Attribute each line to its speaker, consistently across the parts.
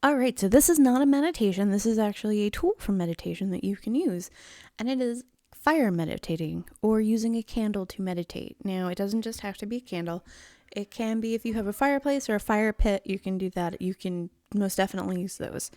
Speaker 1: All right, so this is not a meditation. This is actually a tool for meditation that you can use, and it is fire meditating or using a candle to meditate. Now, it doesn't just have to be a candle. It can be if you have a fireplace or a fire pit, you can do that. You can most definitely use those.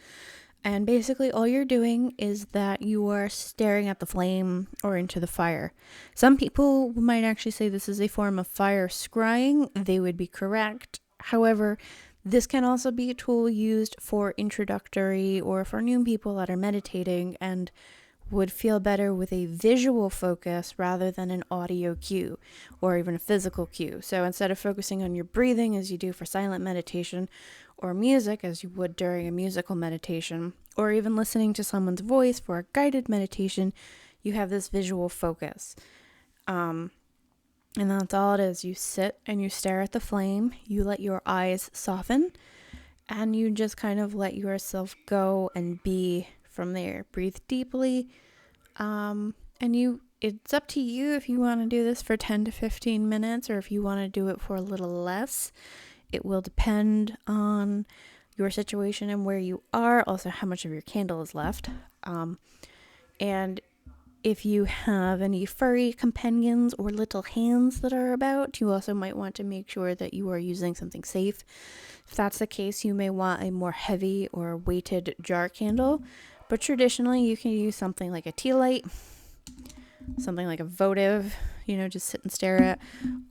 Speaker 1: And basically, all you're doing is that you are staring at the flame or into the fire. Some people might actually say this is a form of fire scrying. They would be correct. However, this can also be a tool used for introductory or for new people that are meditating and would feel better with a visual focus rather than an audio cue or even a physical cue. So instead of focusing on your breathing as you do for silent meditation or music as you would during a musical meditation, or even listening to someone's voice for a guided meditation, you have this visual focus. And that's all it is. You sit and you stare at the flame, you let your eyes soften, and you just kind of let yourself go and be from there. Breathe deeply. It's up to you if you want to do this for 10 to 15 minutes or if you want to do it for a little less. It will depend on your situation and where you are, also how much of your candle is left. And if you have any furry companions or little hands that are about, you also might want to make sure that you are using something safe. If that's the case, you may want a more heavy or weighted jar candle. But traditionally, you can use something like a tea light, something like a votive, just sit and stare at,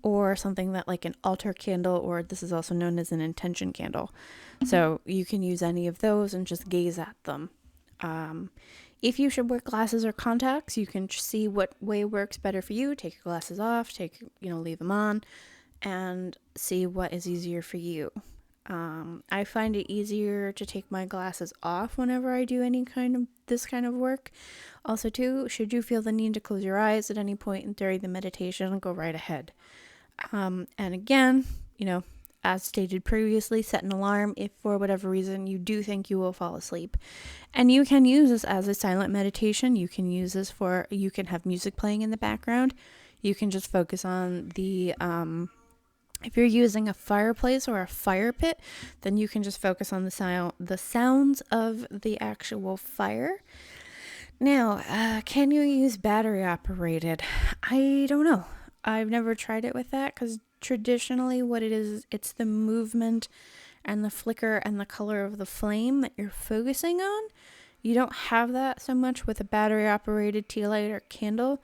Speaker 1: or something that like an altar candle, or this is also known as an intention candle. So you can use any of those and just gaze at them. If you should wear glasses or contacts, you can see what way works better for you. Take your glasses off, leave them on, and see what is easier for you. I find it easier to take my glasses off whenever I do this kind of work. Also, too, should you feel the need to close your eyes at any point during the meditation, go right ahead. And again, as stated previously, set an alarm if for whatever reason you do think you will fall asleep. And you can use this as a silent meditation. You can use this you can have music playing in the background. You can just focus on if you're using a fireplace or a fire pit, then you can just focus on the sounds of the actual fire. Now, can you use battery operated? I don't know. I've never tried it with that because traditionally what it is, it's the movement and the flicker and the color of the flame that you're focusing on. You don't have that so much with a battery operated tea light or candle.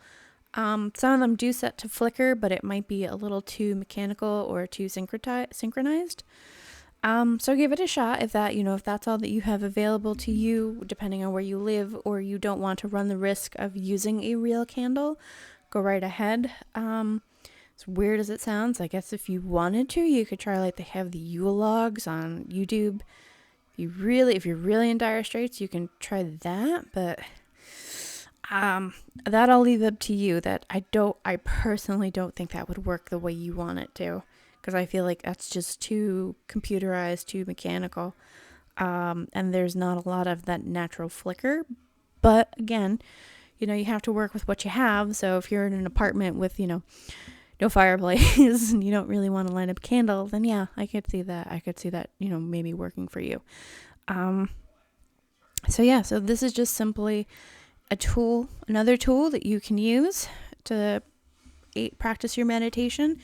Speaker 1: Some of them do set to flicker, but it might be a little too mechanical or too synchronized. So give it a shot if that's all that you have available to you, depending on where you live, or you don't want to run the risk of using a real candle, go right ahead. As weird as it sounds, I guess if you wanted to, you could try they have the Yule logs on YouTube. If you're really in dire straits, you can try that, but that I'll leave up to you. That I personally don't think that would work the way you want it to, because I feel like that's just too computerized, too mechanical, and there's not a lot of that natural flicker. But again, you have to work with what you have. So if you're in an apartment with no fireplace and you don't really want to light up a candle, then yeah, I could see that maybe working for you. So this is just simply another tool that you can use to practice your meditation.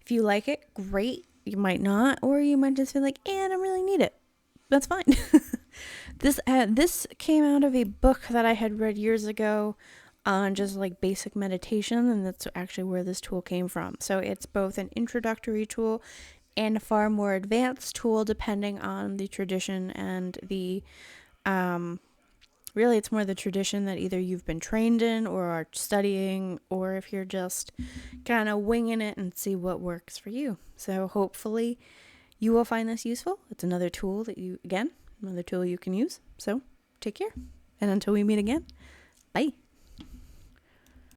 Speaker 1: If you like it, great. You might not, or you might just feel like, I don't really need it. That's fine. This came out of a book that I had read years ago on just basic meditation, and that's actually where this tool came from. So it's both an introductory tool and a far more advanced tool depending on the tradition and the really, it's more the tradition that either you've been trained in or are studying, or if you're just kind of winging it and see what works for you. So hopefully you will find this useful. It's another tool you can use. So take care. And until we meet again, bye.